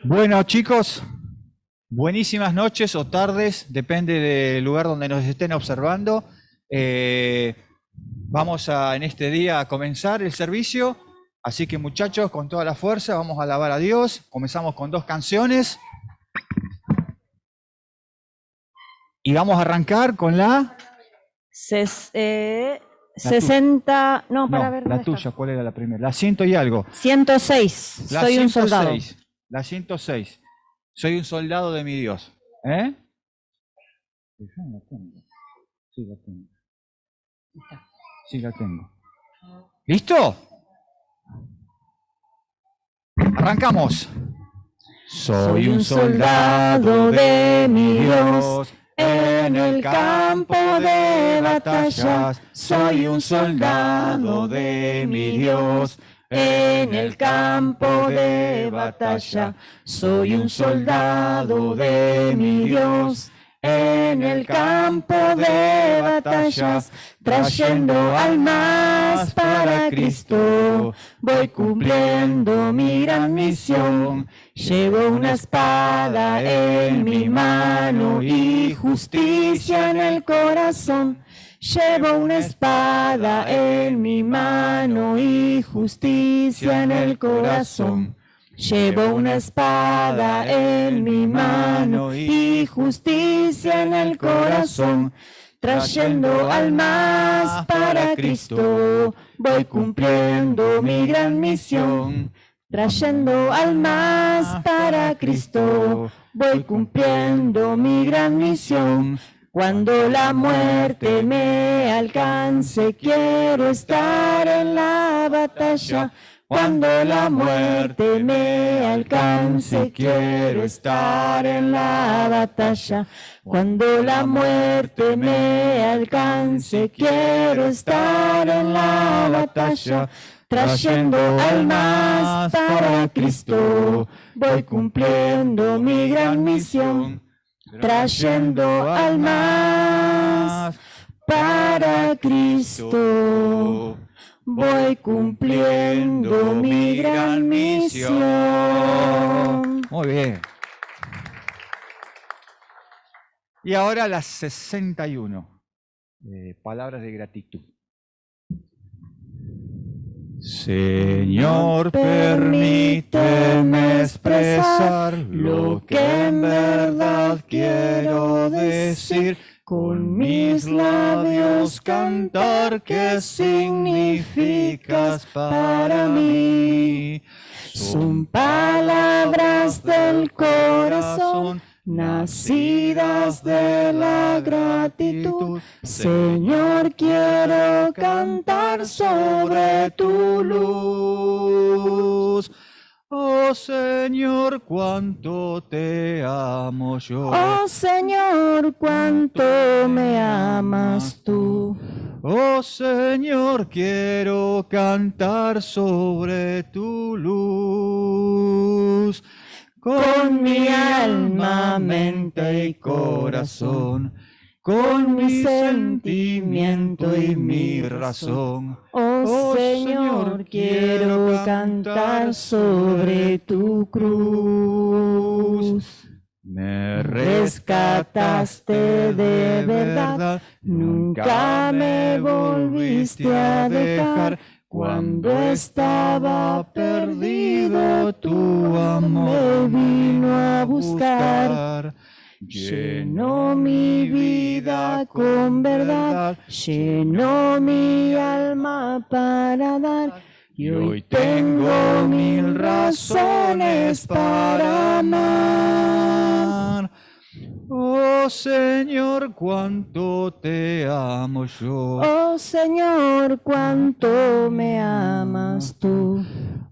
Bueno, chicos, buenísimas noches o tardes, depende del lugar donde nos estén observando. Vamos en este día a comenzar el servicio, así que muchachos, con toda la fuerza, vamos a alabar a Dios. Comenzamos con 2 canciones y vamos a arrancar con la 60, no, para No, ver, la ¿dónde tuya, está? ¿cuál era la primera? La 100 y algo. 106, La soy un soldado. 106. La 106. Soy un soldado de mi Dios. ¿Eh? Yo no la tengo. Sí, la tengo. Sí, la tengo. ¿Listo? Arrancamos. Soy un soldado de mi Dios en el campo de batallas. Soy un soldado de mi Dios en el campo de batalla. Soy un soldado de mi Dios en el campo de batallas, trayendo almas para Cristo. Voy cumpliendo mi gran misión. Llevo una espada en mi mano y justicia en el corazón. Llevo una espada en mi mano y justicia en el corazón. Llevo una espada en mi mano y justicia en el corazón, trayendo almas para Cristo. Voy cumpliendo mi gran misión, trayendo almas para Cristo. Voy cumpliendo mi gran misión. Cuando la muerte me alcance, quiero estar en la batalla. Cuando la muerte me alcance, quiero estar en la batalla. Cuando la muerte me alcance, quiero estar en la batalla. Trayendo almas para Cristo, voy cumpliendo mi gran misión. Trayendo almas para Cristo, voy cumpliendo mi gran misión. Muy bien. Y ahora las 61. Palabras de gratitud. Señor, permíteme expresar lo que en verdad quiero decir. Con mis labios cantar qué significas para mí. Son palabras del corazón, nacidas de la gratitud. Señor, quiero cantar sobre tu luz. Oh Señor, cuánto te amo yo. Oh Señor, cuánto me amas tú. Oh Señor, quiero cantar sobre tu luz. Con mi alma, mente y corazón, con mi sentimiento y mi razón. Oh Señor, quiero cantar sobre tu cruz. Me rescataste de verdad, nunca me volviste a dejar. Cuando estaba perdido, tu amor me vino a buscar. Llenó mi vida con verdad, llenó mi alma para dar. Y hoy tengo 1000 razones para amar. Oh Señor, cuánto te amo yo. Oh Señor, cuánto me amas tú.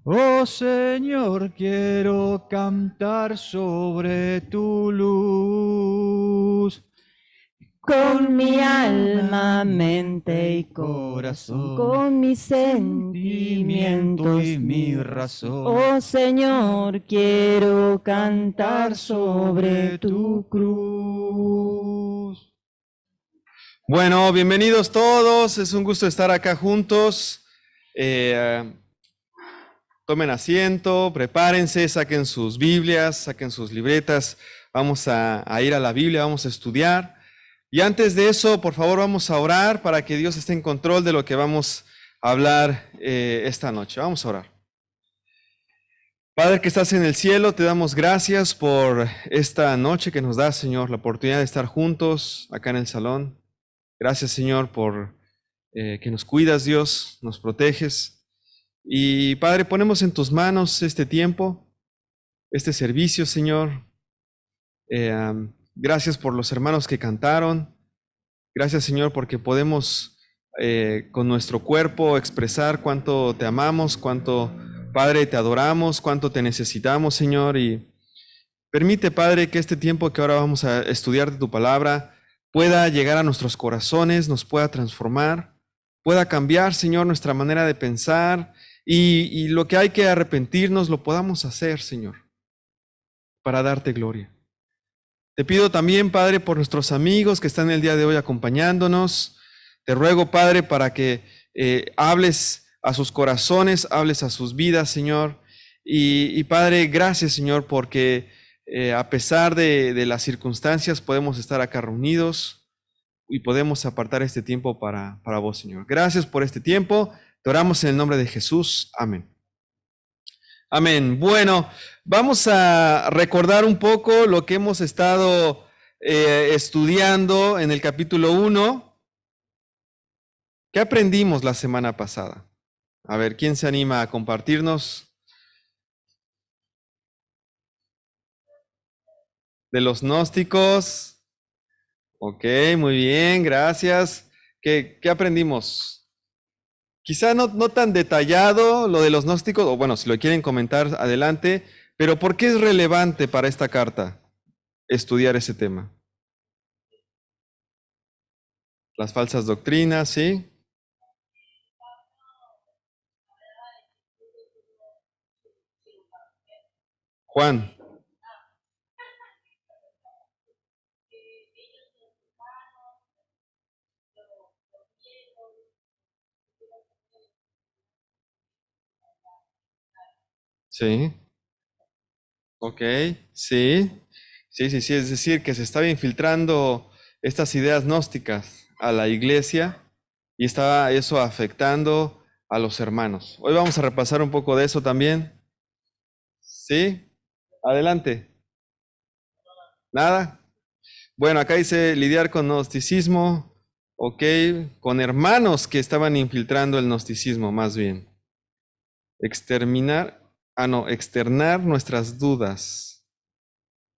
Oh Señor, quiero cantar sobre tu luz. Con mi alma, mente y corazón, con mis sentimientos y mi razón. Oh Señor, quiero cantar sobre tu cruz. Bueno, bienvenidos todos, es un gusto estar acá juntos. tomen asiento, prepárense, saquen sus Biblias, saquen sus libretas. Vamos a ir a la Biblia, vamos a estudiar. Y antes de eso, por favor, vamos a orar para que Dios esté en control de lo que vamos a hablar esta noche. Vamos a orar. Padre que estás en el cielo, te damos gracias por esta noche que nos das, Señor, la oportunidad de estar juntos acá en el salón. Gracias, Señor, por que nos cuidas, Dios, nos proteges. Y Padre, ponemos en tus manos este tiempo, este servicio, Señor. Gracias por los hermanos que cantaron. Gracias, Señor, porque podemos con nuestro cuerpo expresar cuánto te amamos, cuánto, Padre, te adoramos, cuánto te necesitamos, Señor. Y permite, Padre, que este tiempo que ahora vamos a estudiar de tu palabra pueda llegar a nuestros corazones, nos pueda transformar, pueda cambiar, Señor, nuestra manera de pensar y lo que hay que arrepentirnos lo podamos hacer, Señor, para darte gloria. Te pido también, Padre, por nuestros amigos que están el día de hoy acompañándonos. Te ruego, Padre, para que hables a sus corazones, hables a sus vidas, Señor. Y Padre, gracias, Señor, porque a pesar de las circunstancias podemos estar acá reunidos y podemos apartar este tiempo para vos, Señor. Gracias por este tiempo. Te oramos en el nombre de Jesús. Amén. Amén. Bueno, vamos a recordar un poco lo que hemos estado estudiando en el capítulo 1. ¿Qué aprendimos la semana pasada? A ver, ¿quién se anima a compartirnos? De los gnósticos. Ok, muy bien, gracias. ¿Qué aprendimos? Quizá no tan detallado lo de los gnósticos, o bueno, si lo quieren comentar, adelante, pero ¿por qué es relevante para esta carta estudiar ese tema? Las falsas doctrinas, ¿sí? Juan. Sí. Ok, sí. Sí, es decir, que se estaba infiltrando estas ideas gnósticas a la iglesia y estaba eso afectando a los hermanos. Hoy vamos a repasar un poco de eso también. ¿Sí? Adelante. ¿Nada? Bueno, acá dice lidiar con gnosticismo, ok, con hermanos que estaban infiltrando el gnosticismo más bien. Externar nuestras dudas.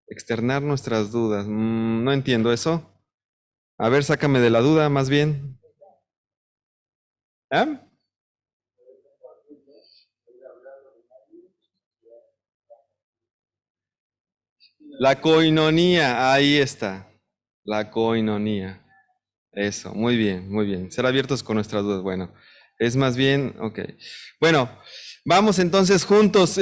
Externar nuestras dudas. No entiendo eso. A ver, sácame de la duda más bien. ¿Ah? La coinonía, ahí está. La coinonía. Eso, muy bien, muy bien. Ser abiertos con nuestras dudas. Bueno, es más bien, ok. Bueno, vamos entonces juntos.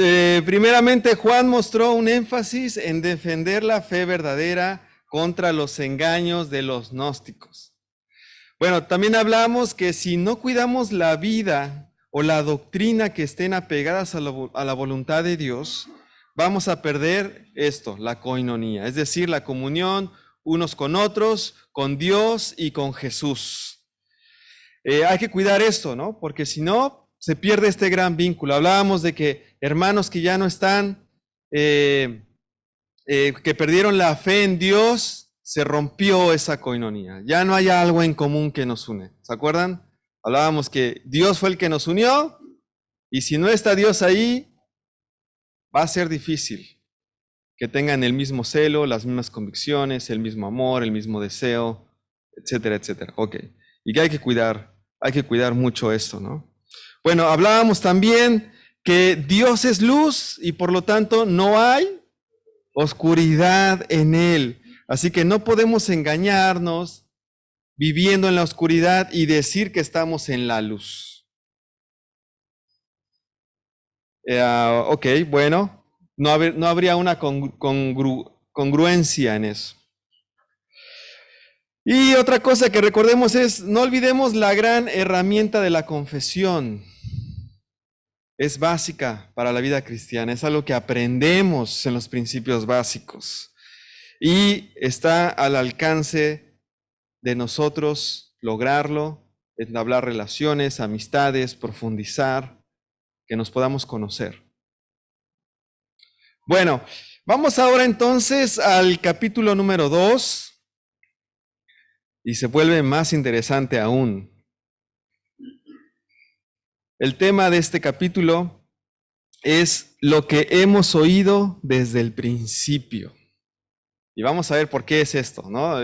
Primeramente, Juan mostró un énfasis en defender la fe verdadera contra los engaños de los gnósticos. Bueno, también hablamos que si no cuidamos la vida o la doctrina que estén apegadas a la voluntad de Dios, vamos a perder esto, la coinonía, es decir, la comunión unos con otros, con Dios y con Jesús. Hay que cuidar esto, ¿no? Porque si no, se pierde este gran vínculo. Hablábamos de que hermanos que ya no están, que perdieron la fe en Dios, se rompió esa coinonía. Ya no hay algo en común que nos une. ¿Se acuerdan? Hablábamos que Dios fue el que nos unió y si no está Dios ahí, va a ser difícil que tengan el mismo celo, las mismas convicciones, el mismo amor, el mismo deseo, etcétera, etcétera. Ok. Y que hay que cuidar mucho esto, ¿no? Bueno, hablábamos también que Dios es luz y por lo tanto no hay oscuridad en Él. Así que no podemos engañarnos viviendo en la oscuridad y decir que estamos en la luz. Ok, bueno. No habría una congruencia en eso. Y otra cosa que recordemos es, no olvidemos la gran herramienta de la confesión. es básica para la vida cristiana, es algo que aprendemos en los principios básicos y está al alcance de nosotros lograrlo, entablar relaciones, amistades, profundizar, que nos podamos conocer. Bueno, vamos ahora entonces al capítulo número 2 y se vuelve más interesante aún. El tema de este capítulo es lo que hemos oído desde el principio. Y vamos a ver por qué es esto, ¿no?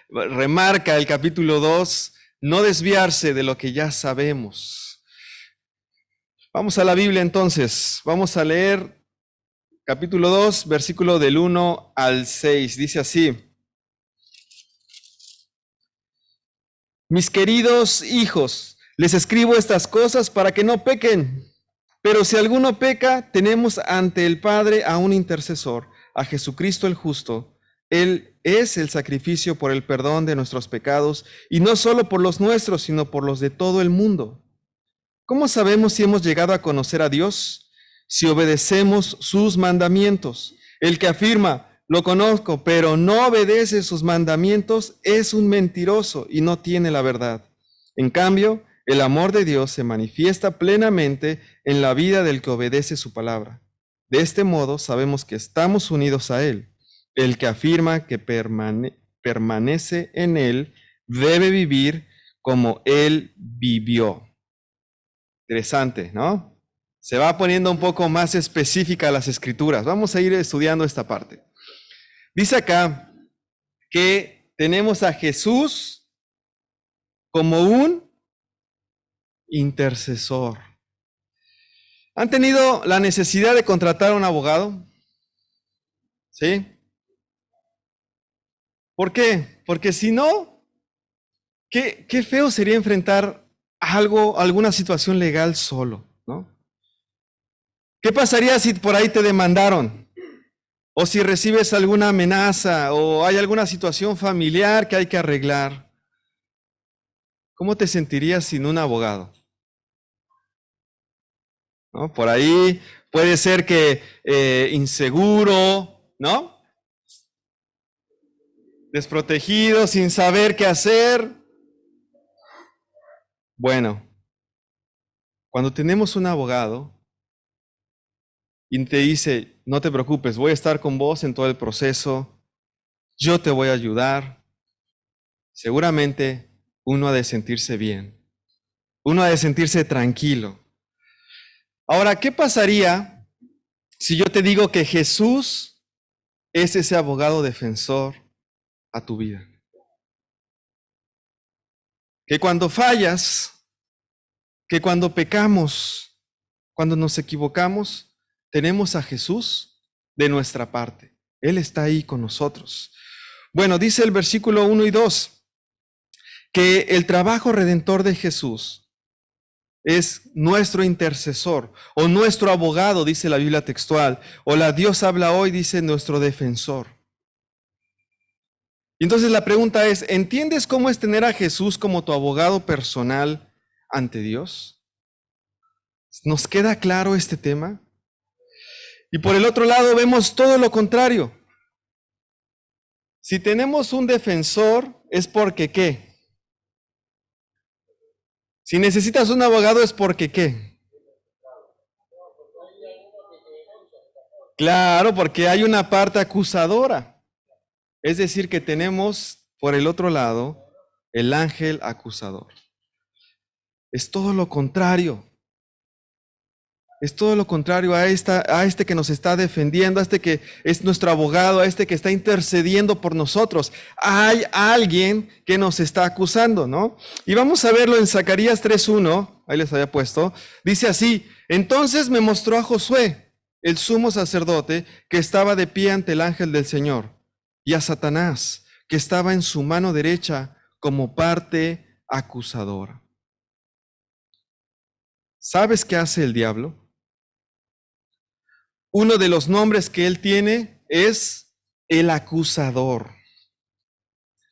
Remarca el capítulo 2, no desviarse de lo que ya sabemos. Vamos a la Biblia entonces, vamos a leer capítulo 2, versículo del 1 al 6. Dice así: Mis queridos hijos, les escribo estas cosas para que no pequen. Pero si alguno peca, tenemos ante el Padre a un intercesor, a Jesucristo el justo. Él es el sacrificio por el perdón de nuestros pecados, y no solo por los nuestros, sino por los de todo el mundo. ¿Cómo sabemos si hemos llegado a conocer a Dios? Si obedecemos sus mandamientos. El que afirma, lo conozco, pero no obedece sus mandamientos, es un mentiroso y no tiene la verdad. En cambio, el amor de Dios se manifiesta plenamente en la vida del que obedece su palabra. De este modo sabemos que estamos unidos a Él. El que afirma que permanece en Él debe vivir como Él vivió. Interesante, ¿no? Se va poniendo un poco más específica las escrituras. Vamos a ir estudiando esta parte. Dice acá que tenemos a Jesús como un intercesor. ¿Han tenido la necesidad de contratar a un abogado? ¿Sí? ¿Por qué? Porque si no, qué feo sería enfrentar alguna situación legal solo, ¿no? ¿Qué pasaría si por ahí te demandaron? O si recibes alguna amenaza o hay alguna situación familiar que hay que arreglar. ¿Cómo te sentirías sin un abogado? ¿No? Por ahí puede ser que inseguro, ¿no? Desprotegido, sin saber qué hacer. Bueno, cuando tenemos un abogado y te dice, no te preocupes, voy a estar con vos en todo el proceso, yo te voy a ayudar, seguramente uno ha de sentirse bien, uno ha de sentirse tranquilo. Ahora, ¿qué pasaría si yo te digo que Jesús es ese abogado defensor a tu vida? Que cuando fallas, que cuando pecamos, cuando nos equivocamos, tenemos a Jesús de nuestra parte. Él está ahí con nosotros. Bueno, dice el versículo 1 y 2, que el trabajo redentor de Jesús es nuestro intercesor o nuestro abogado, dice la Biblia textual, o la Dios habla hoy, dice nuestro defensor. Y entonces la pregunta es, ¿entiendes cómo es tener a Jesús como tu abogado personal ante Dios? ¿Nos queda claro este tema? Y por el otro lado vemos todo lo contrario. Si tenemos un defensor, es porque ¿qué? Si necesitas un abogado, es porque ¿qué? Claro, porque hay una parte acusadora. Es decir, que tenemos por el otro lado el ángel acusador. Es todo lo contrario. Es todo lo contrario a este que nos está defendiendo, a este que es nuestro abogado, a este que está intercediendo por nosotros. Hay alguien que nos está acusando, ¿no? Y vamos a verlo en Zacarías 3:1, ahí les había puesto. Dice así: entonces me mostró a Josué, el sumo sacerdote, que estaba de pie ante el ángel del Señor, y a Satanás, que estaba en su mano derecha como parte acusadora. ¿Sabes qué hace el diablo? Uno de los nombres que él tiene es el acusador.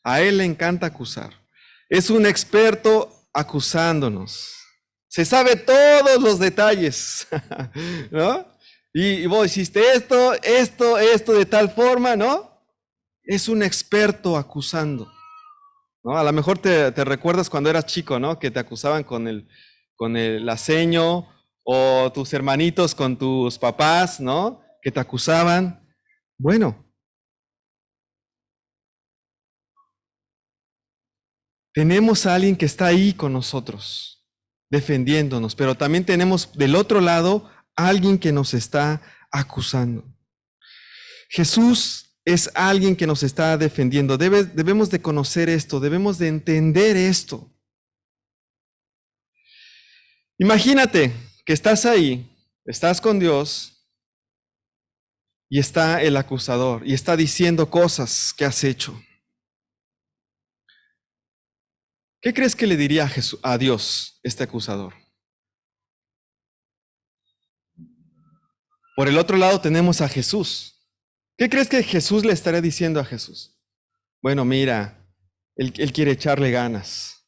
A él le encanta acusar. Es un experto acusándonos. se sabe todos los detalles, ¿no? Y vos hiciste esto de tal forma, ¿no? Es un experto acusando, ¿no? A lo mejor te recuerdas cuando eras chico, ¿no? Que te acusaban con el aceño, o tus hermanitos con tus papás, ¿no? Que te acusaban. Bueno, tenemos a alguien que está ahí con nosotros, defendiéndonos, pero también tenemos del otro lado a alguien que nos está acusando. Jesús es alguien que nos está defendiendo. Debemos de conocer esto, debemos de entender esto. Imagínate que estás ahí, estás con Dios y está el acusador y está diciendo cosas que has hecho. ¿Qué crees que le diría a Dios este acusador? Por el otro lado tenemos a Jesús. ¿Qué crees que Jesús le estaría diciendo a Jesús? Bueno, mira, él quiere echarle ganas.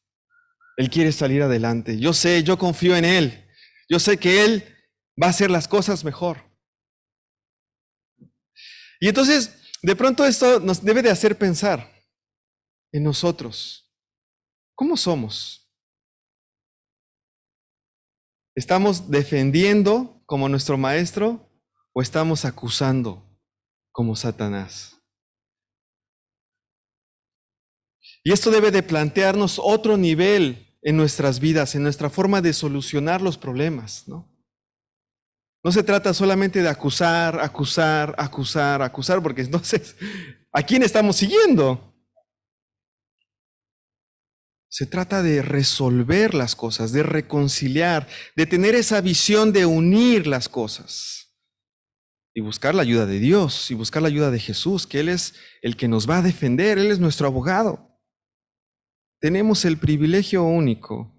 Él quiere salir adelante. Yo sé, yo confío en Él. Yo sé que Él va a hacer las cosas mejor. Y entonces, de pronto esto nos debe de hacer pensar en nosotros. ¿Cómo somos? ¿Estamos defendiendo como nuestro maestro o estamos acusando como Satanás? Y esto debe de plantearnos otro nivel en nuestras vidas, en nuestra forma de solucionar los problemas, ¿no? No se trata solamente de acusar, porque entonces, ¿a quién estamos siguiendo? Se trata de resolver las cosas, de reconciliar, de tener esa visión de unir las cosas y buscar la ayuda de Dios y buscar la ayuda de Jesús, que Él es el que nos va a defender, Él es nuestro abogado. Tenemos el privilegio único,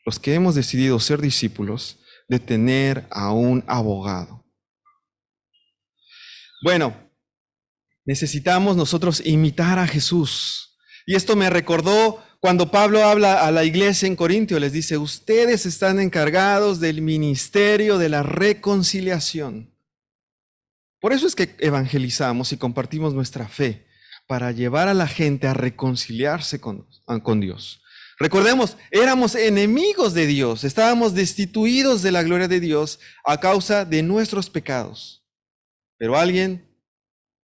los que hemos decidido ser discípulos, de tener a un abogado. Bueno, necesitamos nosotros imitar a Jesús. Y esto me recordó cuando Pablo habla a la iglesia en Corintio, les dice, ustedes están encargados del ministerio de la reconciliación. Por eso es que evangelizamos y compartimos nuestra fe, para llevar a la gente a reconciliarse con Dios. Recordemos, éramos enemigos de Dios, estábamos destituidos de la gloria de Dios a causa de nuestros pecados. Pero alguien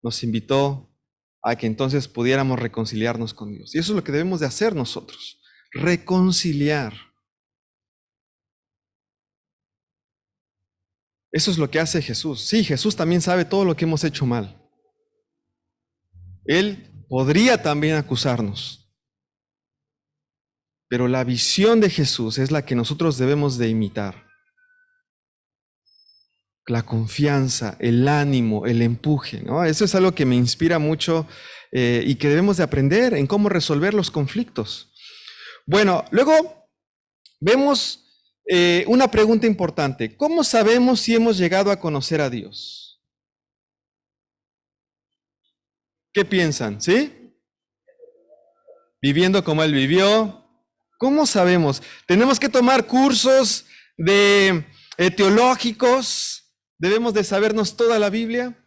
nos invitó a que entonces pudiéramos reconciliarnos con Dios. Y eso es lo que debemos de hacer nosotros, reconciliar. Eso es lo que hace Jesús. Sí, Jesús también sabe todo lo que hemos hecho mal. Él podría también acusarnos. Pero la visión de Jesús es la que nosotros debemos de imitar. La confianza, el ánimo, el empuje, ¿no? Eso es algo que me inspira mucho y que debemos de aprender en cómo resolver los conflictos. Bueno, luego vemos una pregunta importante. ¿Cómo sabemos si hemos llegado a conocer a Dios? ¿Qué piensan? ¿Sí? Viviendo como Él vivió. ¿Cómo sabemos? ¿Tenemos que tomar cursos teológicos? ¿Debemos de sabernos toda la Biblia?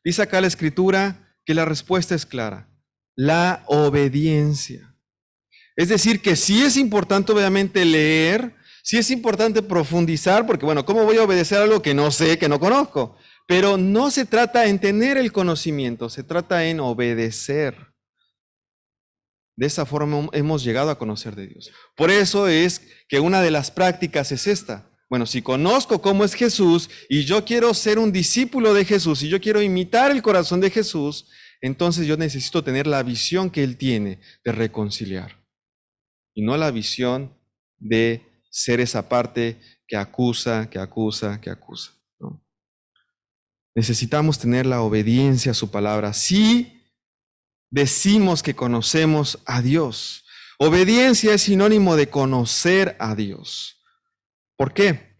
Dice acá la Escritura que la respuesta es clara. La obediencia. Es decir, que sí es importante obviamente leer, sí es importante profundizar, porque bueno, ¿cómo voy a obedecer algo que no sé, que no conozco? Pero no se trata en tener el conocimiento, se trata en obedecer. De esa forma hemos llegado a conocer de Dios. Por eso es que una de las prácticas es esta. Bueno, si conozco cómo es Jesús y yo quiero ser un discípulo de Jesús y yo quiero imitar el corazón de Jesús, entonces yo necesito tener la visión que Él tiene de reconciliar. Y no la visión de ser esa parte que acusa, ¿no? Necesitamos tener la obediencia a su palabra. Sí, decimos que conocemos a Dios. Obediencia es sinónimo de conocer a Dios. ¿Por qué?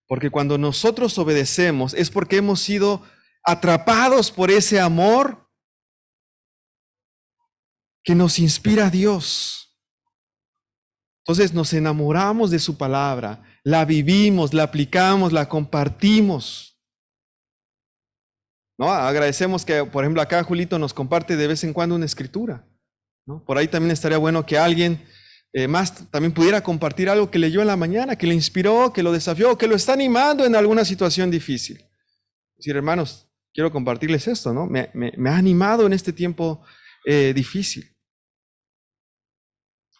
Porque cuando nosotros obedecemos es porque hemos sido atrapados por ese amor que nos inspira a Dios. Entonces nos enamoramos de su palabra, la vivimos, la aplicamos, la compartimos. ¿No? Agradecemos que, por ejemplo, acá Julito nos comparte de vez en cuando una escritura, ¿no? Por ahí también estaría bueno que alguien más también pudiera compartir algo que leyó en la mañana, que le inspiró, que lo desafió, que lo está animando en alguna situación difícil. Es decir, hermanos, quiero compartirles esto, ¿no? Me ha animado en este tiempo difícil.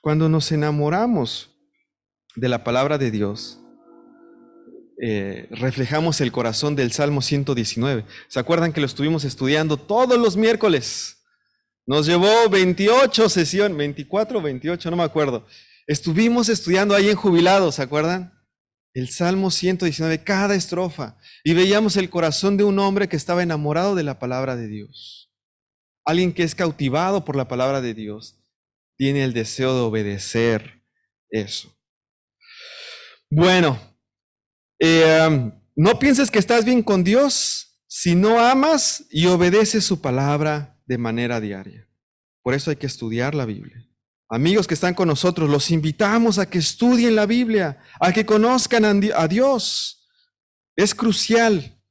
Cuando nos enamoramos de la palabra de Dios, reflejamos el corazón del Salmo 119. ¿Se acuerdan que lo estuvimos estudiando todos los miércoles? Nos llevó 28 sesiones, 24 o 28, no me acuerdo. Estuvimos estudiando ahí en Jubilados, ¿se acuerdan? El Salmo 119, cada estrofa. Y veíamos el corazón de un hombre que estaba enamorado de la palabra de Dios. Alguien que es cautivado por la palabra de Dios. Tiene el deseo de obedecer eso. Bueno, no pienses que estás bien con Dios si no amas y obedeces su palabra de manera diaria. Por eso hay que estudiar la Biblia. Amigos que están con nosotros, los invitamos a que estudien la Biblia, a que conozcan a Dios. Es crucial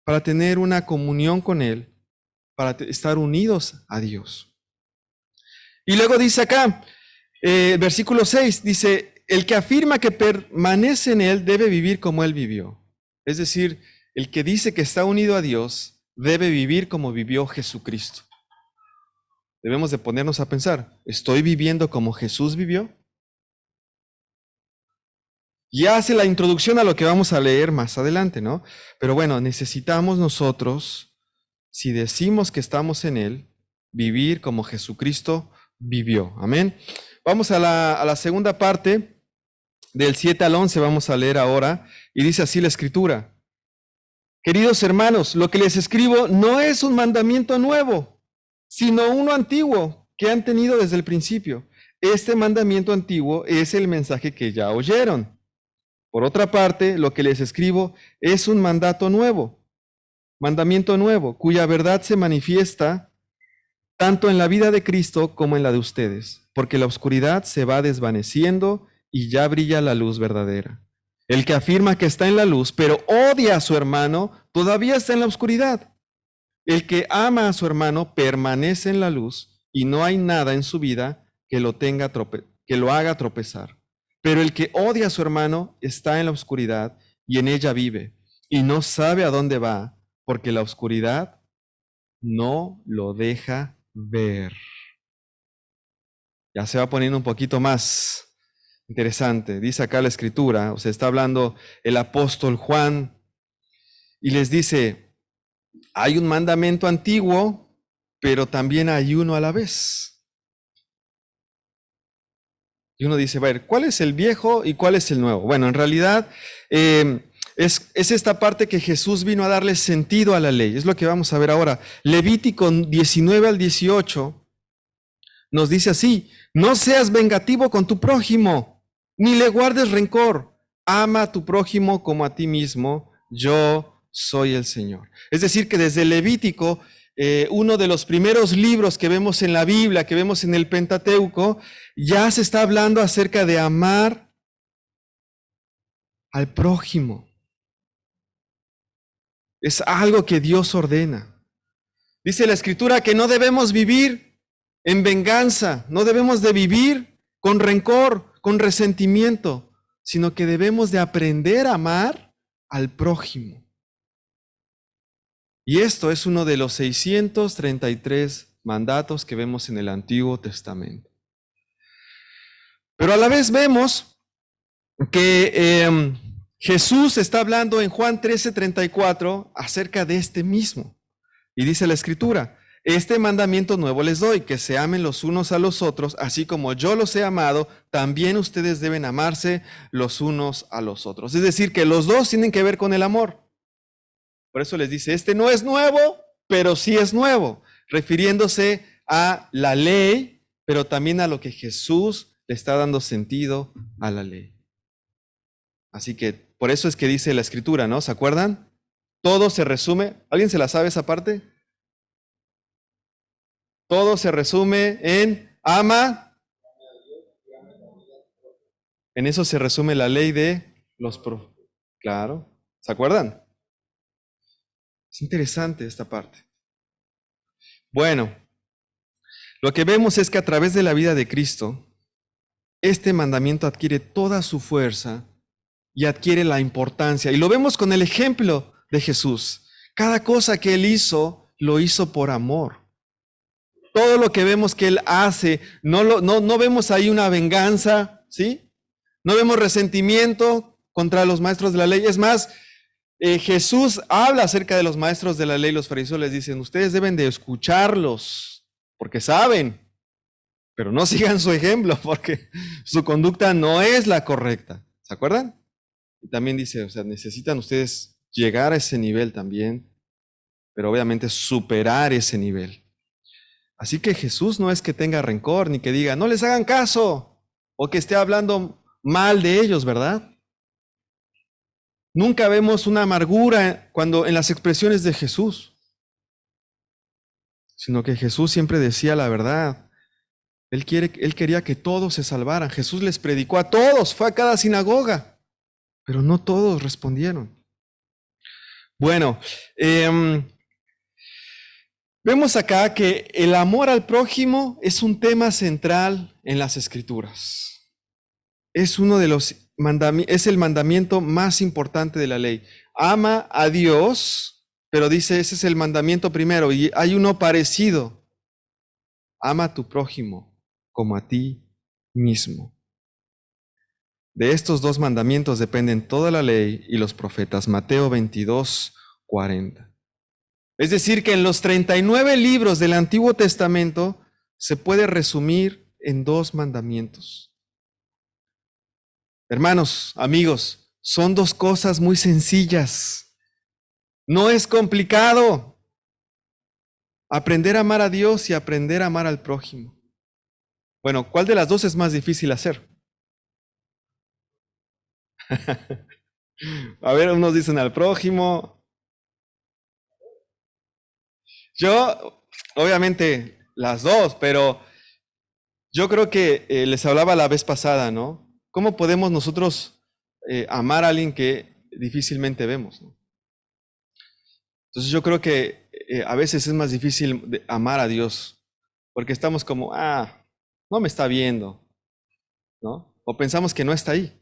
para tener una comunión con Él, para estar unidos a Dios. Y luego dice acá, versículo 6, dice, el que afirma que permanece en Él debe vivir como Él vivió. Es decir, el que dice que está unido a Dios debe vivir como vivió Jesucristo. Debemos de ponernos a pensar, ¿estoy viviendo como Jesús vivió? Y hace la introducción a lo que vamos a leer más adelante, ¿no? Pero bueno, necesitamos nosotros, si decimos que estamos en Él, vivir como Jesucristo vivió. Amén. Vamos a la segunda parte, del 7 al 11, vamos a leer ahora, y dice así la Escritura. Queridos hermanos, lo que les escribo no es un mandamiento nuevo, sino uno antiguo que han tenido desde el principio. Este mandamiento antiguo es el mensaje que ya oyeron. Por otra parte, lo que les escribo es un mandamiento nuevo, cuya verdad se manifiesta tanto en la vida de Cristo como en la de ustedes, porque la oscuridad se va desvaneciendo y ya brilla la luz verdadera. El que afirma que está en la luz, pero odia a su hermano, todavía está en la oscuridad. El que ama a su hermano permanece en la luz y no hay nada en su vida que lo haga tropezar. Pero el que odia a su hermano está en la oscuridad y en ella vive y no sabe a dónde va, porque la oscuridad no lo deja ver. Ya se va poniendo un poquito más interesante. Dice acá la Escritura, o sea, está hablando el apóstol Juan y les dice, hay un mandamiento antiguo, pero también hay uno a la vez. Y uno dice, a ver, ¿cuál es el viejo y cuál es el nuevo? Bueno, en realidad es esta parte que Jesús vino a darle sentido a la ley. Es lo que vamos a ver ahora. Levítico 19 al 18 nos dice así, no seas vengativo con tu prójimo, ni le guardes rencor. Ama a tu prójimo como a ti mismo. Yo soy el Señor. Es decir, que desde Levítico, uno de los primeros libros que vemos en la Biblia, que vemos en el Pentateuco, ya se está hablando acerca de amar al prójimo. Es algo que Dios ordena. Dice la Escritura que no debemos vivir en venganza, no debemos de vivir con rencor, con resentimiento, sino que debemos de aprender a amar al prójimo. Y esto es uno de los 633 mandatos que vemos en el Antiguo Testamento. Pero a la vez vemos que Jesús está hablando en Juan 13:34 acerca de este mismo. Y dice la Escritura, este mandamiento nuevo les doy, que se amen los unos a los otros, así como yo los he amado, también ustedes deben amarse los unos a los otros. Es decir, que los dos tienen que ver con el amor. Por eso les dice, este no es nuevo, pero sí es nuevo, refiriéndose a la ley, pero también a lo que Jesús le está dando sentido a la ley. Así que por eso es que dice la Escritura, ¿no? ¿Se acuerdan? Todo se resume, ¿alguien se la sabe esa parte? Todo se resume en ama En eso se resume la ley de los profetas. Claro, ¿se acuerdan? Es interesante esta parte. Bueno, lo que vemos es que a través de la vida de Cristo, este mandamiento adquiere toda su fuerza y adquiere la importancia. Y lo vemos con el ejemplo de Jesús. Cada cosa que Él hizo, lo hizo por amor. Todo lo que vemos que Él hace, no vemos ahí una venganza, ¿sí? No vemos resentimiento contra los maestros de la ley. Es más, Jesús habla acerca de los maestros de la ley. Los fariseos les dicen, ustedes deben de escucharlos, porque saben, pero no sigan su ejemplo, porque su conducta no es la correcta. ¿Se acuerdan? Y también dice, o sea, necesitan ustedes llegar a ese nivel también, pero obviamente superar ese nivel. Así que Jesús no es que tenga rencor, ni que diga, no les hagan caso, o que esté hablando mal de ellos, ¿verdad? Nunca vemos una amargura cuando en las expresiones de Jesús, sino que Jesús siempre decía la verdad. Él quería que todos se salvaran. Jesús les predicó a todos, fue a cada sinagoga, pero no todos respondieron. Bueno, vemos acá que el amor al prójimo es un tema central en las Escrituras. Es uno de los es el mandamiento más importante de la ley. Ama a Dios, pero dice, ese es el mandamiento primero, y hay uno parecido. Ama a tu prójimo como a ti mismo. De estos dos mandamientos dependen toda la ley y los profetas. Mateo 22:40. Es decir, que en los 39 libros del Antiguo Testamento se puede resumir en dos mandamientos. Hermanos, amigos, son dos cosas muy sencillas. No es complicado. Aprender a amar a Dios y aprender a amar al prójimo. Bueno, ¿cuál de las dos es más difícil hacer? A ver, unos dicen al prójimo. Yo, obviamente, las dos, pero yo creo que les hablaba la vez pasada, ¿no? ¿Cómo podemos nosotros amar a alguien que difícilmente vemos, ¿no? Entonces yo creo que a veces es más difícil amar a Dios, porque estamos como, no me está viendo, ¿no? O pensamos que no está ahí,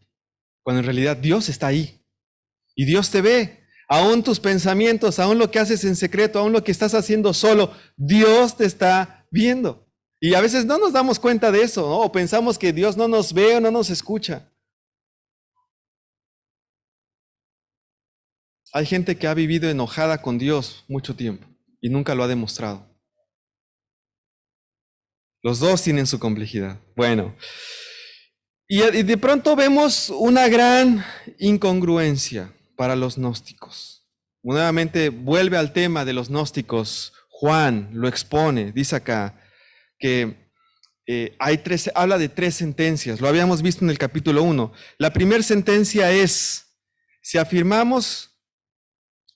cuando en realidad Dios está ahí. Y Dios te ve, aún tus pensamientos, aún lo que haces en secreto, aún lo que estás haciendo solo, Dios te está viendo. Y a veces no nos damos cuenta de eso, ¿no? O pensamos que Dios no nos ve o no nos escucha. Hay gente que ha vivido enojada con Dios mucho tiempo y nunca lo ha demostrado. Los dos tienen su complejidad. Bueno, y de pronto vemos una gran incongruencia para los gnósticos. Nuevamente vuelve al tema de los gnósticos. Juan lo expone, dice acá que habla de tres sentencias. Lo habíamos visto en el capítulo 1. La primera sentencia es, si afirmamos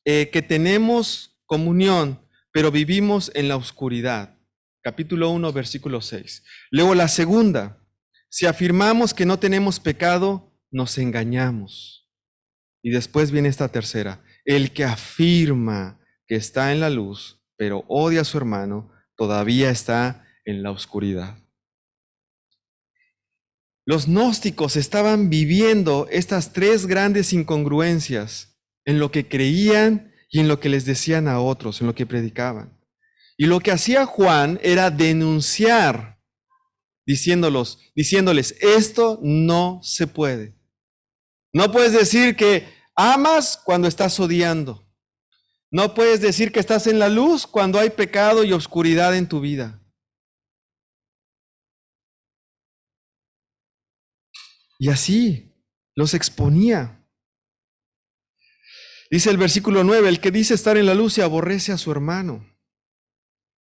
que tenemos comunión, pero vivimos en la oscuridad. Capítulo 1, versículo 6. Luego la segunda, si afirmamos que no tenemos pecado, nos engañamos. Y después viene esta tercera, el que afirma que está en la luz, pero odia a su hermano, todavía está en la oscuridad. Los gnósticos estaban viviendo estas tres grandes incongruencias en lo que creían y en lo que les decían a otros, en lo que predicaban. Y lo que hacía Juan era denunciar, diciéndoles, esto no se puede. No puedes decir que amas cuando estás odiando. No puedes decir que estás en la luz cuando hay pecado y oscuridad en tu vida. Y así los exponía. Dice el versículo 9, el que dice estar en la luz se aborrece a su hermano.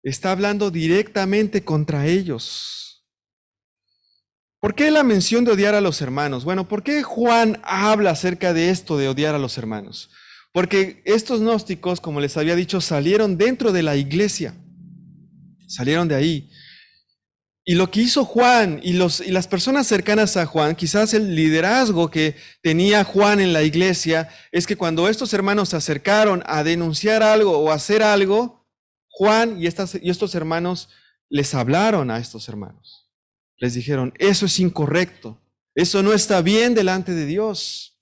Está hablando directamente contra ellos. ¿Por qué la mención de odiar a los hermanos? Bueno, ¿por qué Juan habla acerca de esto de odiar a los hermanos? Porque estos gnósticos, como les había dicho, salieron dentro de la iglesia. Salieron de ahí. Y lo que hizo Juan y las personas cercanas a Juan, quizás el liderazgo que tenía Juan en la iglesia, es que cuando estos hermanos se acercaron a denunciar algo o a hacer algo, Juan y estos hermanos les hablaron a estos hermanos. Les dijeron, eso es incorrecto, eso no está bien delante de Dios.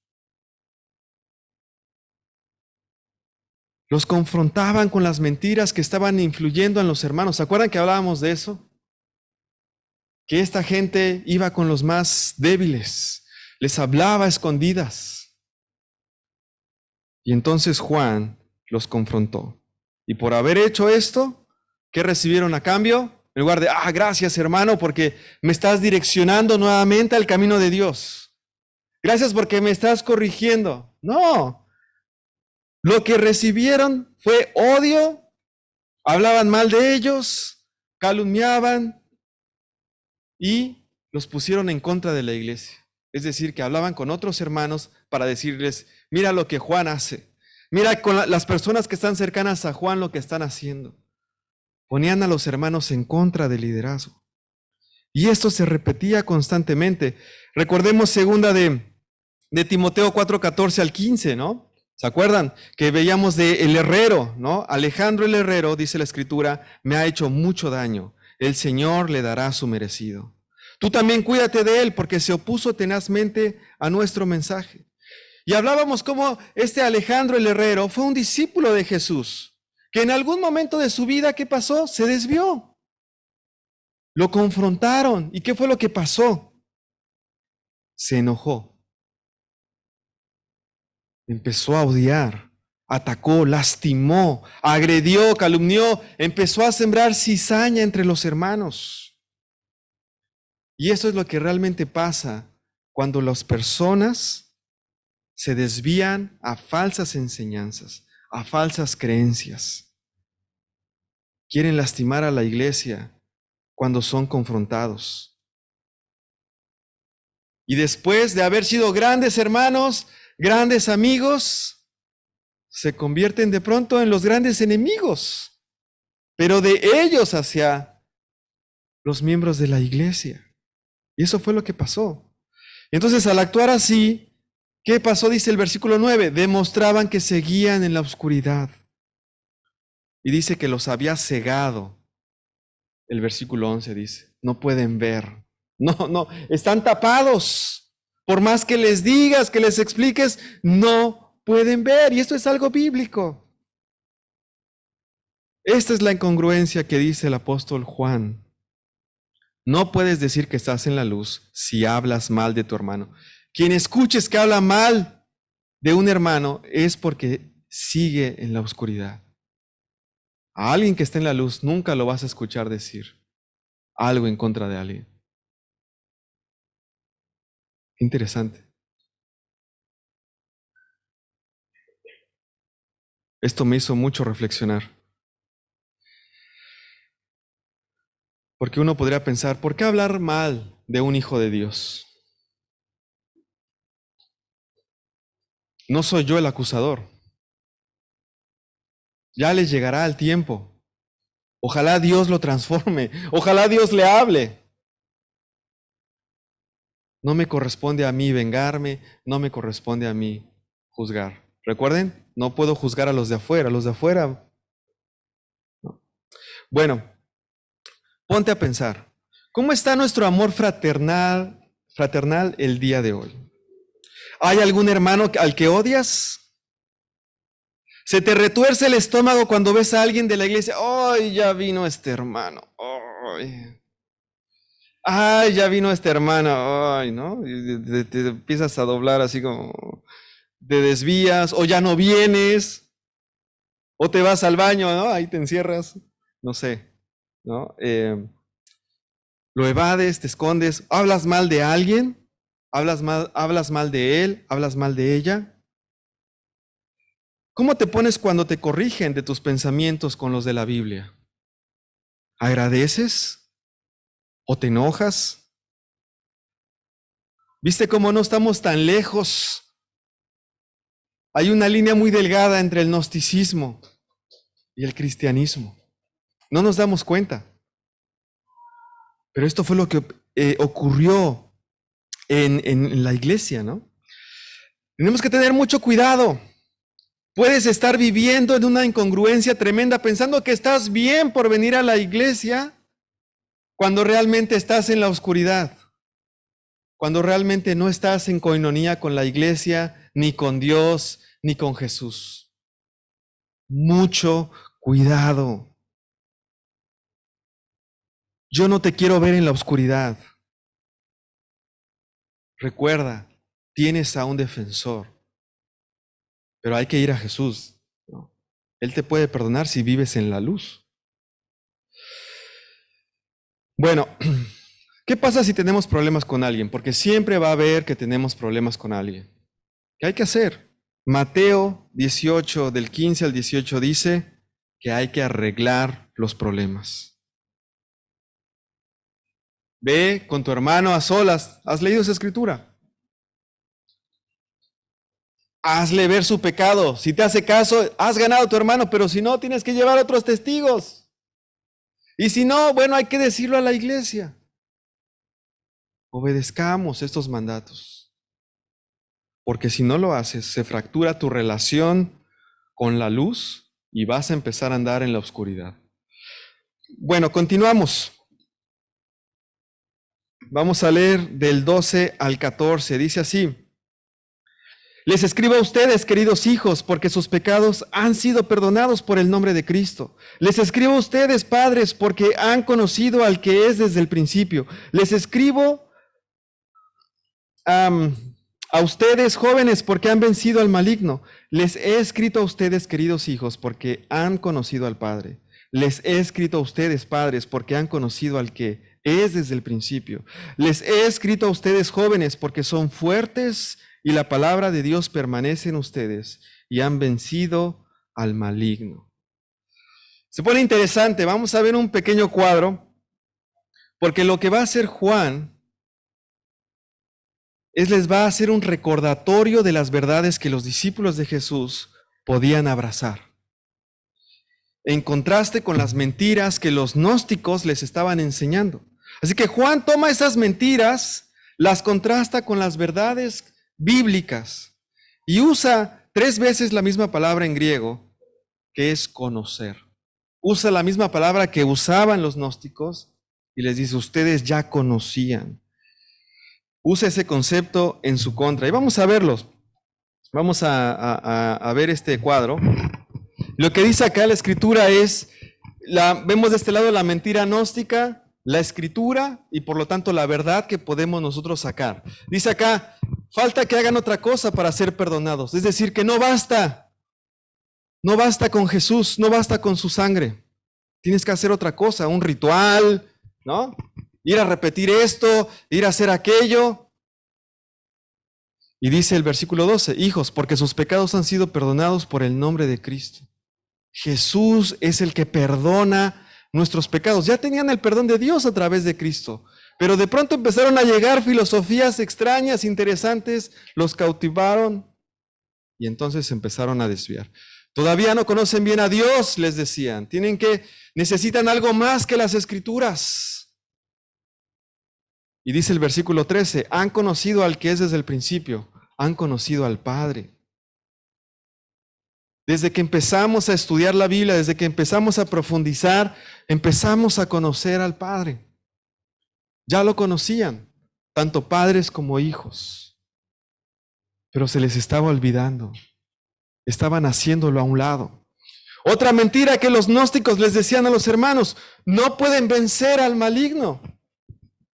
Los confrontaban con las mentiras que estaban influyendo en los hermanos. ¿Se acuerdan que hablábamos de eso? Que esta gente iba con los más débiles, les hablaba a escondidas. Y entonces Juan los confrontó. Y por haber hecho esto, ¿qué recibieron a cambio? En lugar de, gracias hermano, porque me estás direccionando nuevamente al camino de Dios. Gracias porque me estás corrigiendo. No. Lo que recibieron fue odio, hablaban mal de ellos, calumniaban, y los pusieron en contra de la iglesia. Es decir, que hablaban con otros hermanos para decirles, mira lo que Juan hace. Mira con las personas que están cercanas a Juan lo que están haciendo. Ponían a los hermanos en contra del liderazgo. Y esto se repetía constantemente. Recordemos segunda de Timoteo 4:14 al 15, ¿no? ¿Se acuerdan? Que veíamos de el herrero, ¿no? Alejandro el herrero, dice la escritura, me ha hecho mucho daño. El Señor le dará su merecido. Tú también cuídate de él, porque se opuso tenazmente a nuestro mensaje. Y hablábamos cómo este Alejandro el herrero fue un discípulo de Jesús, que en algún momento de su vida, ¿qué pasó? Se desvió. Lo confrontaron. ¿Y qué fue lo que pasó? Se enojó. Empezó a odiar. Atacó, lastimó, agredió, calumnió, empezó a sembrar cizaña entre los hermanos. Y eso es lo que realmente pasa cuando las personas se desvían a falsas enseñanzas, a falsas creencias. Quieren lastimar a la iglesia cuando son confrontados. Y después de haber sido grandes hermanos, grandes amigos, se convierten de pronto en los grandes enemigos, pero de ellos hacia los miembros de la iglesia. Y eso fue lo que pasó. Entonces, al actuar así, ¿qué pasó? Dice el versículo 9, demostraban que seguían en la oscuridad. Y dice que los había cegado. El versículo 11 dice, no pueden ver. No, están tapados. Por más que les digas, que les expliques, no pueden ver, y esto es algo bíblico. Esta es la incongruencia que dice el apóstol Juan. No puedes decir que estás en la luz si hablas mal de tu hermano. Quien escuches que habla mal de un hermano es porque sigue en la oscuridad. A alguien que está en la luz nunca lo vas a escuchar decir algo en contra de alguien. Interesante. Esto me hizo mucho reflexionar. Porque uno podría pensar, ¿por qué hablar mal de un hijo de Dios? No soy yo el acusador. Ya les llegará el tiempo. Ojalá Dios lo transforme. Ojalá Dios le hable. No me corresponde a mí vengarme. No me corresponde a mí juzgar. Recuerden, no puedo juzgar a los de afuera. Los de afuera. No. Bueno, ponte a pensar. ¿Cómo está nuestro amor fraternal el día de hoy? ¿Hay algún hermano al que odias? ¿Se te retuerce el estómago cuando ves a alguien de la iglesia? ¡Ay, ya vino este hermano! ¡Ay, ya vino este hermano! ¡Ay, no! Y te empiezas a doblar así como te desvías, o ya no vienes, o te vas al baño, ¿no? Ahí te encierras, no sé, ¿no? Lo evades, te escondes, hablas mal de alguien, hablas mal de él, hablas mal de ella. ¿Cómo te pones cuando te corrigen de tus pensamientos con los de la Biblia? ¿Agradeces? ¿O te enojas? ¿Viste cómo no estamos tan lejos? Hay una línea muy delgada entre el gnosticismo y el cristianismo. No nos damos cuenta. Pero esto fue lo que ocurrió en la iglesia, ¿no? Tenemos que tener mucho cuidado. Puedes estar viviendo en una incongruencia tremenda pensando que estás bien por venir a la iglesia cuando realmente estás en la oscuridad, cuando realmente no estás en coinonía con la iglesia, ni con Dios, ni con Jesús. Mucho cuidado. Yo no te quiero ver en la oscuridad. Recuerda, tienes a un defensor, pero hay que ir a Jesús, ¿no? Él te puede perdonar si vives en la luz. Bueno, ¿qué pasa si tenemos problemas con alguien? Porque siempre va a haber que tenemos problemas con alguien. ¿Qué hay que hacer? Mateo 18, del 15 al 18 dice que hay que arreglar los problemas. Ve con tu hermano a solas. ¿Has leído esa escritura? Hazle ver su pecado. Si te hace caso, has ganado a tu hermano, pero si no, tienes que llevar a otros testigos. Y si no, bueno, hay que decirlo a la iglesia. Obedezcamos estos mandatos. Porque si no lo haces, se fractura tu relación con la luz y vas a empezar a andar en la oscuridad. Bueno, continuamos. Vamos a leer del 12 al 14. Dice así: les escribo a ustedes, queridos hijos, porque sus pecados han sido perdonados por el nombre de Cristo. Les escribo a ustedes, padres, porque han conocido al que es desde el principio. Les escribo a ustedes, jóvenes, porque han vencido al maligno. Les he escrito a ustedes, queridos hijos, porque han conocido al Padre. Les he escrito a ustedes, padres, porque han conocido al que es desde el principio. Les he escrito a ustedes, jóvenes, porque son fuertes y la palabra de Dios permanece en ustedes y han vencido al maligno. Se pone interesante. Vamos a ver un pequeño cuadro, porque lo que va a hacer Juan les va a hacer un recordatorio de las verdades que los discípulos de Jesús podían abrazar, en contraste con las mentiras que los gnósticos les estaban enseñando. Así que Juan toma esas mentiras, las contrasta con las verdades bíblicas y usa 3 veces la misma palabra en griego, que es conocer. Usa la misma palabra que usaban los gnósticos y les dice: ustedes ya conocían. Usa ese concepto en su contra. Y vamos a verlos. Vamos a ver este cuadro. Lo que dice acá la escritura es, vemos de este lado la mentira gnóstica, la escritura y por lo tanto la verdad que podemos nosotros sacar. Dice acá, falta que hagan otra cosa para ser perdonados. Es decir, que no basta. No basta con Jesús, no basta con su sangre. Tienes que hacer otra cosa, un ritual, ¿no? Ir a repetir esto, ir a hacer aquello. Y dice el versículo 12, hijos, porque sus pecados han sido perdonados por el nombre de Cristo. Jesús es el que perdona nuestros pecados. Ya tenían el perdón de Dios a través de Cristo, pero de pronto empezaron a llegar filosofías extrañas, interesantes, los cautivaron y entonces empezaron a desviar. Todavía no conocen bien a Dios, les decían. Necesitan algo más que las Escrituras. Y dice el versículo 13, han conocido al que es desde el principio, han conocido al Padre. Desde que empezamos a estudiar la Biblia, desde que empezamos a profundizar, empezamos a conocer al Padre. Ya lo conocían, tanto padres como hijos, pero se les estaba olvidando. Estaban haciéndolo a un lado. Otra mentira que los gnósticos les decían a los hermanos: no pueden vencer al maligno.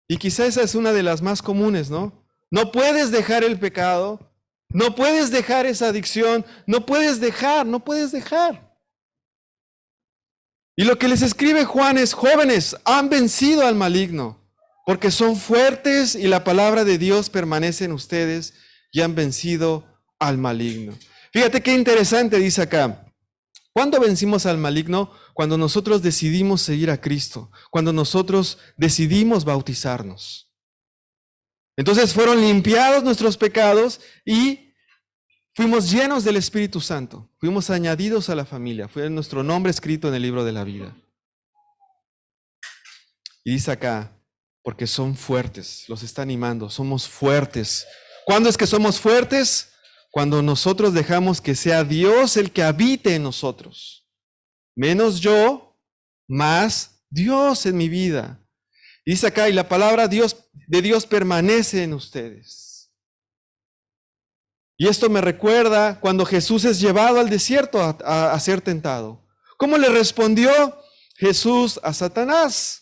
Y quizá esa es una de las más comunes, ¿no? No puedes dejar el pecado, no puedes dejar esa adicción, no puedes dejar. Y lo que les escribe Juan es: jóvenes, han vencido al maligno, porque son fuertes y la palabra de Dios permanece en ustedes y han vencido al maligno. Fíjate qué interesante dice acá. ¿Cuándo vencimos al maligno? Cuando nosotros decidimos seguir a Cristo, cuando nosotros decidimos bautizarnos. Entonces fueron limpiados nuestros pecados y fuimos llenos del Espíritu Santo. Fuimos añadidos a la familia. Fue nuestro nombre escrito en el libro de la vida. Y dice acá, porque son fuertes, los está animando, somos fuertes. ¿Cuándo es que somos fuertes? Cuando nosotros dejamos que sea Dios el que habite en nosotros. Menos yo, más Dios en mi vida. Dice acá, y la palabra de Dios permanece en ustedes. Y esto me recuerda cuando Jesús es llevado al desierto a ser tentado. ¿Cómo le respondió Jesús a Satanás?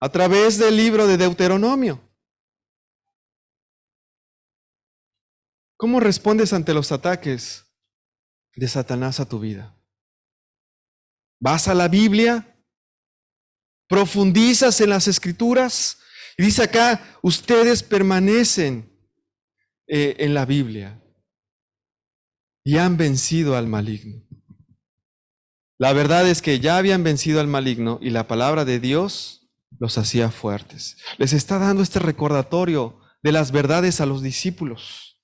A través del libro de Deuteronomio. ¿Cómo respondes ante los ataques de Satanás a tu vida? ¿Vas a la Biblia? ¿Profundizas en las Escrituras? Y dice acá, ustedes permanecen en la Biblia y han vencido al maligno. La verdad es que ya habían vencido al maligno y la palabra de Dios los hacía fuertes. Les está dando este recordatorio de las verdades a los discípulos.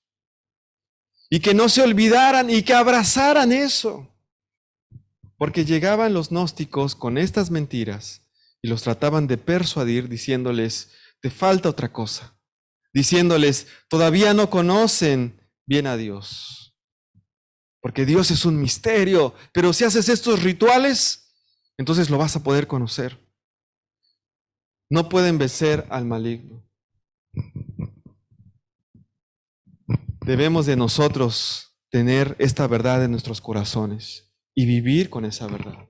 Y que no se olvidaran y que abrazaran eso. Porque llegaban los gnósticos con estas mentiras y los trataban de persuadir diciéndoles, te falta otra cosa. Diciéndoles, todavía no conocen bien a Dios. Porque Dios es un misterio, pero si haces estos rituales, entonces lo vas a poder conocer. No pueden vencer al maligno. Debemos de nosotros tener esta verdad en nuestros corazones y vivir con esa verdad.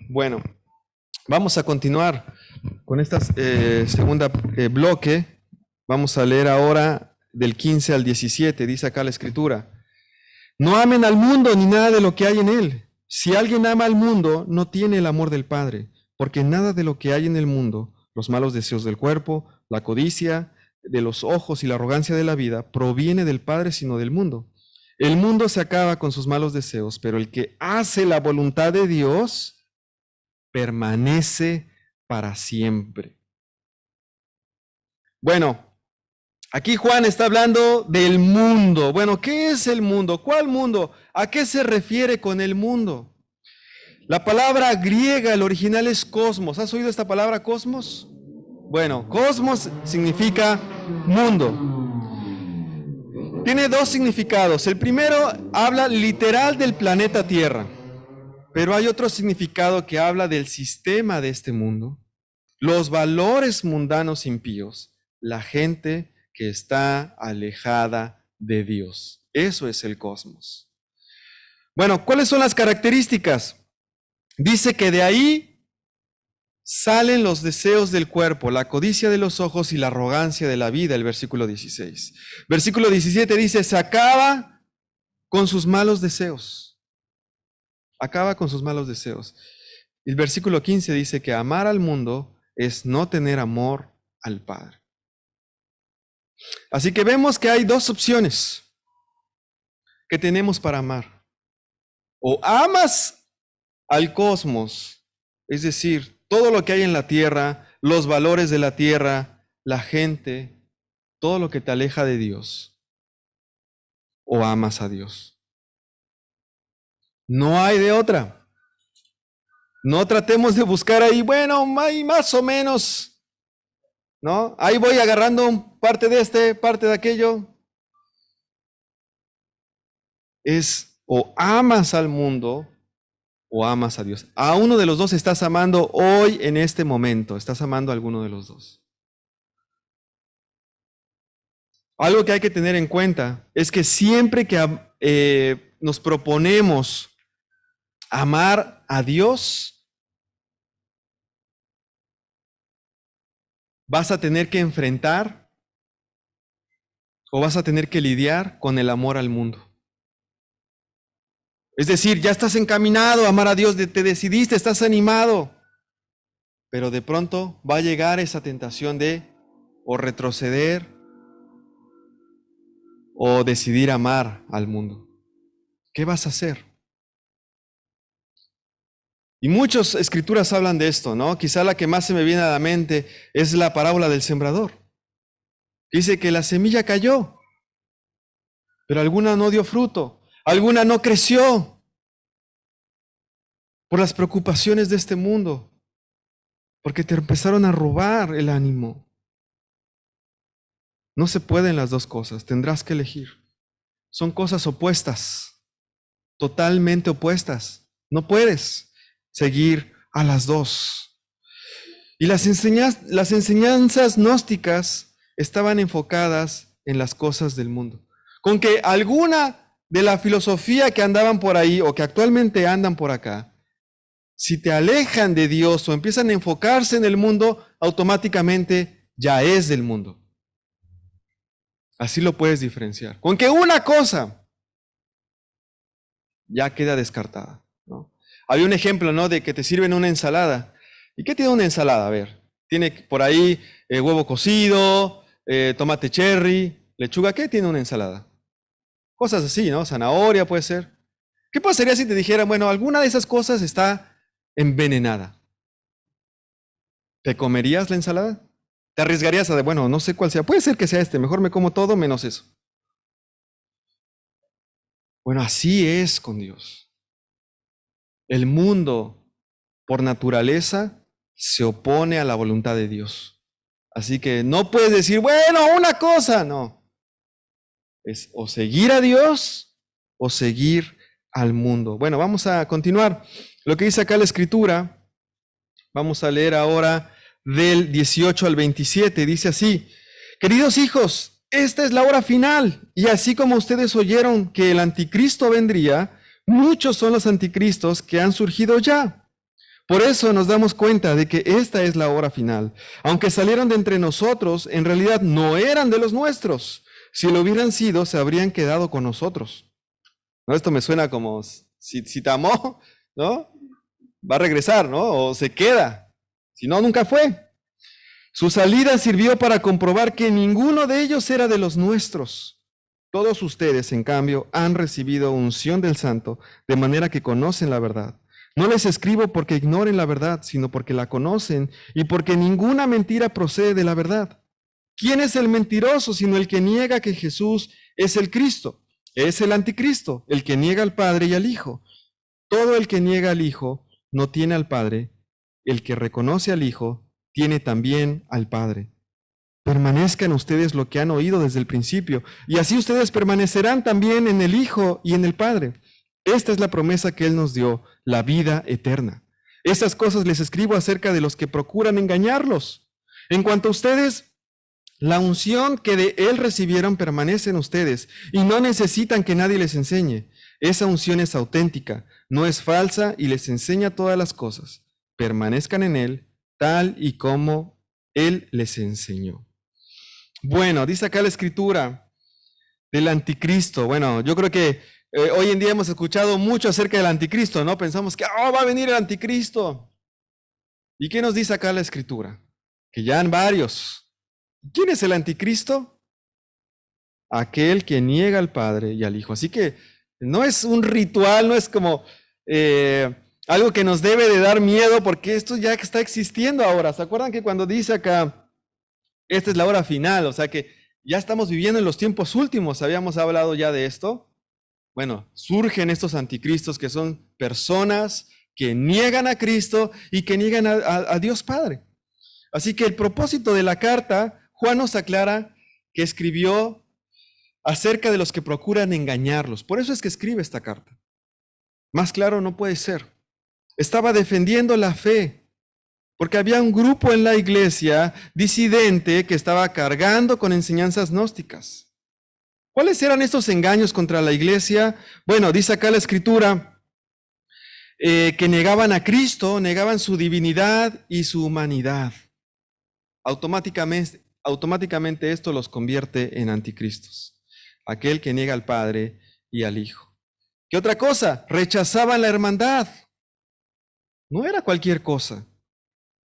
Bueno, vamos a continuar con esta segunda bloque. Vamos a leer ahora del 15 al 17, dice acá la Escritura. No amen al mundo ni nada de lo que hay en él. Si alguien ama al mundo, no tiene el amor del Padre, porque nada de lo que hay en el mundo, los malos deseos del cuerpo, la codicia, de los ojos y la arrogancia de la vida proviene del Padre, sino del mundo. El mundo se acaba con sus malos deseos, pero el que hace la voluntad de Dios permanece para siempre. Bueno, aquí Juan está hablando del mundo. Bueno, ¿qué es el mundo? ¿Cuál mundo? ¿A qué se refiere con el mundo? La palabra griega, el original es cosmos. ¿Has oído esta palabra cosmos? Bueno, cosmos significa mundo. Tiene dos significados. El primero habla literal del planeta Tierra, pero hay otro significado que habla del sistema de este mundo, los valores mundanos impíos, la gente que está alejada de Dios. Eso es el cosmos. Bueno, ¿cuáles son las características? Dice que de ahí salen los deseos del cuerpo, la codicia de los ojos y la arrogancia de la vida, el versículo 16. Versículo 17 dice, se acaba con sus malos deseos. Acaba con sus malos deseos. El versículo 15 dice que amar al mundo es no tener amor al Padre. Así que vemos que hay dos opciones que tenemos para amar. O amas al cosmos, es decir, todo lo que hay en la tierra, los valores de la tierra, la gente, todo lo que te aleja de Dios, o amas a Dios. No hay de otra. No tratemos de buscar ahí, bueno, más o menos, ¿no? Ahí voy agarrando parte de este, parte de aquello. Es o amas al mundo o amas a Dios. A uno de los dos estás amando hoy en este momento. Estás amando a alguno de los dos. Algo que hay que tener en cuenta es que siempre que nos proponemos amar a Dios, vas a tener que enfrentar o vas a tener que lidiar con el amor al mundo. Es decir, ya estás encaminado a amar a Dios, te decidiste, estás animado, pero de pronto va a llegar esa tentación de o retroceder o decidir amar al mundo. ¿Qué vas a hacer? Y muchas escrituras hablan de esto, ¿no? Quizá la que más se me viene a la mente es la parábola del sembrador. Dice que la semilla cayó, pero alguna no dio fruto, alguna no creció por las preocupaciones de este mundo, porque te empezaron a robar el ánimo. No se pueden las dos cosas, tendrás que elegir. Son cosas opuestas, totalmente opuestas. No puedes seguir a las dos. Y las enseñanzas gnósticas estaban enfocadas en las cosas del mundo. Con que alguna de la filosofía que andaban por ahí o que actualmente andan por acá, si te alejan de Dios o empiezan a enfocarse en el mundo, automáticamente ya es del mundo. Así lo puedes diferenciar. Con que una cosa ya queda descartada, ¿no? Había un ejemplo, ¿no? De que te sirven una ensalada. ¿Y qué tiene una ensalada? A ver, tiene por ahí huevo cocido, tomate cherry, lechuga. ¿Qué tiene una ensalada? Cosas así, ¿no? Zanahoria puede ser. ¿Qué pasaría si te dijeran, bueno, alguna de esas cosas está envenenada? ¿Te comerías la ensalada? ¿Te arriesgarías a, bueno, no sé cuál sea, puede ser que sea mejor me como todo menos eso? Bueno, así es con Dios. El mundo, por naturaleza, se opone a la voluntad de Dios. Así que no puedes decir, bueno, una cosa, no. Es o seguir a Dios o seguir al mundo. Bueno, vamos a continuar. Lo que dice acá la Escritura, vamos a leer ahora del 18 al 27, dice así: queridos hijos, esta es la hora final, y así como ustedes oyeron que el anticristo vendría, muchos son los anticristos que han surgido ya. Por eso nos damos cuenta de que esta es la hora final. Aunque salieron de entre nosotros, en realidad no eran de los nuestros. Si lo hubieran sido, se habrían quedado con nosotros. ¿No? Esto me suena como, si te amó, ¿no? Va a regresar, ¿no? O se queda. Si no, nunca fue. Su salida sirvió para comprobar que ninguno de ellos era de los nuestros. Todos ustedes, en cambio, han recibido unción del Santo, de manera que conocen la verdad. No les escribo porque ignoren la verdad, sino porque la conocen y porque ninguna mentira procede de la verdad. ¿Quién es el mentiroso sino el que niega que Jesús es el Cristo? Es el anticristo, el que niega al Padre y al Hijo. Todo el que niega al Hijo no tiene al Padre. El que reconoce al Hijo tiene también al Padre. Permanezcan ustedes lo que han oído desde el principio, y así ustedes permanecerán también en el Hijo y en el Padre. Esta es la promesa que Él nos dio, la vida eterna. Estas cosas les escribo acerca de los que procuran engañarlos. En cuanto a ustedes, la unción que de Él recibieron permanece en ustedes, y no necesitan que nadie les enseñe. Esa unción es auténtica, no es falsa, y les enseña todas las cosas. Permanezcan en Él, tal y como Él les enseñó. Bueno, dice acá la Escritura del anticristo. Bueno, yo creo que hoy en día hemos escuchado mucho acerca del anticristo, ¿no? Pensamos que va a venir el anticristo. ¿Y qué nos dice acá la Escritura? Que ya han varios. ¿Quién es el anticristo? Aquel que niega al Padre y al Hijo. Así que no es un ritual, no es como algo que nos debe de dar miedo, porque esto ya está existiendo ahora. ¿Se acuerdan que cuando dice acá, esta es la hora final? O sea que ya estamos viviendo en los tiempos últimos. Habíamos hablado ya de esto. Bueno, surgen estos anticristos que son personas que niegan a Cristo y que niegan a Dios Padre. Así que el propósito de la carta, Juan nos aclara que escribió acerca de los que procuran engañarlos. Por eso es que escribe esta carta. Más claro no puede ser. Estaba defendiendo la fe, porque había un grupo en la iglesia disidente que estaba cargando con enseñanzas gnósticas. ¿Cuáles eran estos engaños contra la iglesia? Bueno, dice acá la Escritura que negaban a Cristo, negaban su divinidad y su humanidad. Automáticamente esto los convierte en anticristos. Aquel que niega al Padre y al Hijo. ¿Qué otra cosa? Rechazaban la hermandad. No era cualquier cosa.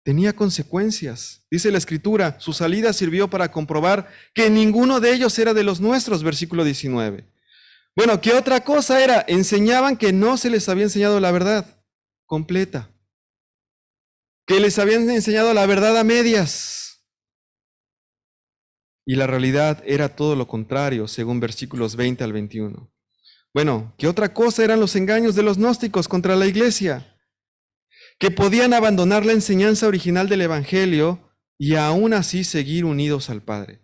Tenía consecuencias. Dice la Escritura, su salida sirvió para comprobar que ninguno de ellos era de los nuestros, versículo 19. Bueno, ¿qué otra cosa era? Enseñaban que no se les había enseñado la verdad completa. Que les habían enseñado la verdad a medias. Y la realidad era todo lo contrario, según versículos 20 al 21. Bueno, ¿qué otra cosa eran los engaños de los gnósticos contra la iglesia? que podían abandonar la enseñanza original del Evangelio y aún así seguir unidos al Padre.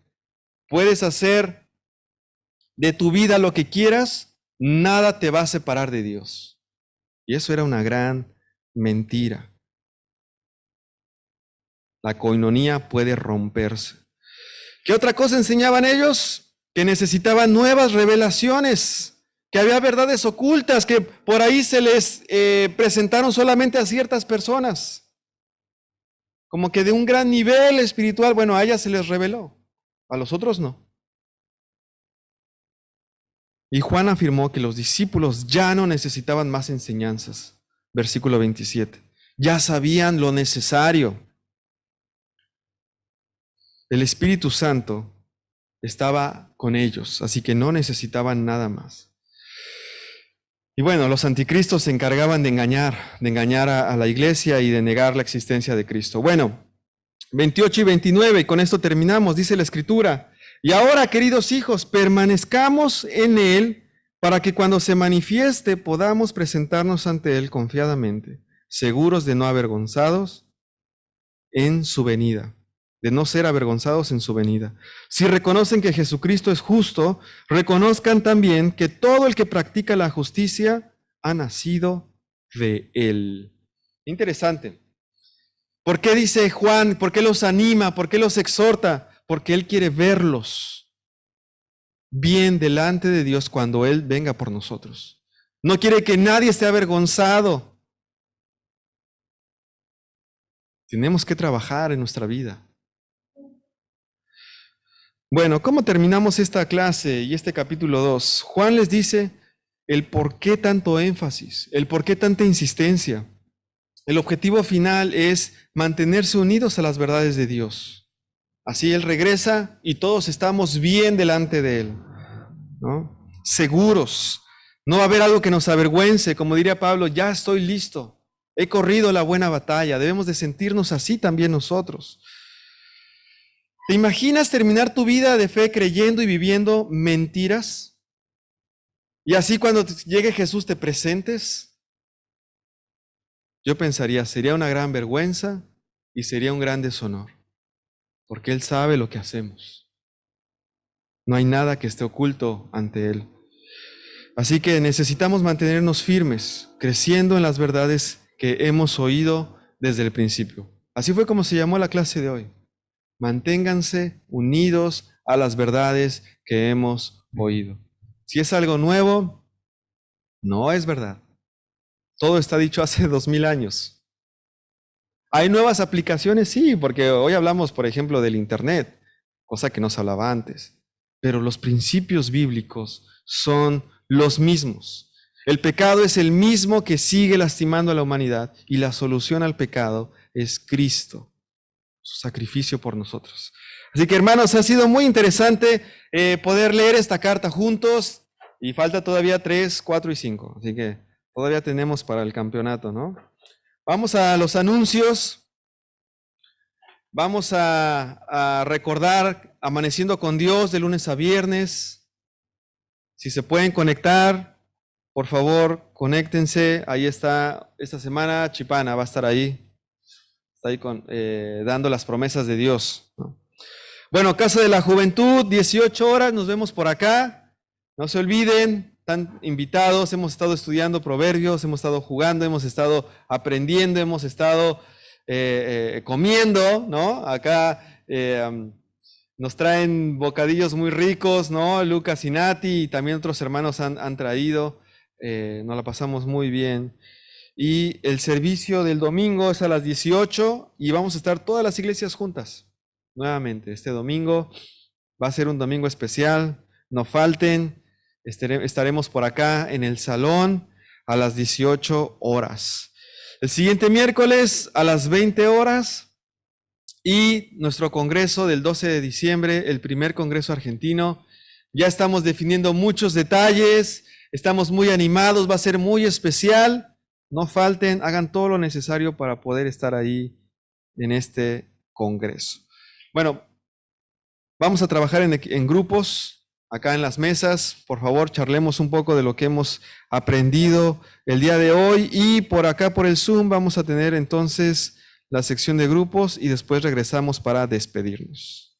Puedes hacer de tu vida lo que quieras, nada te va a separar de Dios. Y eso era una gran mentira. La coinonía puede romperse. ¿Qué otra cosa enseñaban ellos? Que necesitaban nuevas revelaciones, que había verdades ocultas que por ahí se les presentaron solamente a ciertas personas. Como que de un gran nivel espiritual, bueno, a ellas se les reveló, a los otros no. Y Juan afirmó que los discípulos ya no necesitaban más enseñanzas. Versículo 27. Ya sabían lo necesario. El Espíritu Santo estaba con ellos, así que no necesitaban nada más. Y bueno, los anticristos se encargaban de engañar a la iglesia y de negar la existencia de Cristo. Bueno, 28 y 29, y con esto terminamos, dice la Escritura. Y ahora, queridos hijos, permanezcamos en Él para que cuando se manifieste podamos presentarnos ante Él confiadamente, seguros de no avergonzados en su venida, de no ser avergonzados en su venida. Si reconocen que Jesucristo es justo, reconozcan también que todo el que practica la justicia ha nacido de Él. Interesante. ¿Por qué dice Juan? ¿Por qué los anima? ¿Por qué los exhorta? Porque Él quiere verlos bien delante de Dios cuando Él venga por nosotros. No quiere que nadie esté avergonzado. Tenemos que trabajar en nuestra vida. Bueno, ¿cómo terminamos esta clase y este capítulo 2? Juan les dice el por qué tanto énfasis, el por qué tanta insistencia. El objetivo final es mantenerse unidos a las verdades de Dios. Así Él regresa y todos estamos bien delante de Él, ¿no? Seguros. No va a haber algo que nos avergüence, como diría Pablo, ya estoy listo, he corrido la buena batalla. Debemos de sentirnos así también nosotros. ¿Te imaginas terminar tu vida de fe creyendo y viviendo mentiras? Y así cuando llegue Jesús te presentes. Yo pensaría, sería una gran vergüenza y sería un gran deshonor, porque Él sabe lo que hacemos. No hay nada que esté oculto ante Él. Así que necesitamos mantenernos firmes, creciendo en las verdades que hemos oído desde el principio. Así fue como se llamó la clase de hoy. Manténganse unidos a las verdades que hemos oído. Si es algo nuevo, no es verdad. Todo está dicho hace 2000 años. ¿Hay nuevas aplicaciones? Sí, porque hoy hablamos, por ejemplo, del Internet, cosa que no se hablaba antes. Pero los principios bíblicos son los mismos. El pecado es el mismo que sigue lastimando a la humanidad y la solución al pecado es Cristo, su sacrificio por nosotros. Así que, hermanos, ha sido muy interesante poder leer esta carta juntos y falta todavía 3, 4 y 5. Así que todavía tenemos para el campeonato, ¿no? Vamos a los anuncios. Vamos a recordar Amaneciendo con Dios de lunes a viernes. Si se pueden conectar, por favor, conéctense. Ahí está, esta semana Chipana va a estar ahí. Está ahí dando las promesas de Dios, ¿no? Bueno, Casa de la Juventud, 18 horas, nos vemos por acá. No se olviden, están invitados, hemos estado estudiando proverbios, hemos estado jugando, hemos estado aprendiendo, hemos estado comiendo, ¿no? Acá nos traen bocadillos muy ricos, ¿no? Lucas y Nati y también otros hermanos han traído, nos la pasamos muy bien. Y el servicio del domingo es a las 18 y vamos a estar todas las iglesias juntas. Nuevamente, este domingo va a ser un domingo especial. No falten, estaremos por acá en el salón a las 18 horas. El siguiente miércoles a las 20 horas y nuestro congreso del 12 de diciembre, el primer congreso argentino. Ya estamos definiendo muchos detalles, estamos muy animados, va a ser muy especial. No falten, hagan todo lo necesario para poder estar ahí en este congreso. Bueno, vamos a trabajar en grupos. acá en las mesas, por favor, charlemos un poco de lo que hemos aprendido el día de hoy. Y por acá, por el Zoom, vamos a tener entonces la sección de grupos y después regresamos para despedirnos.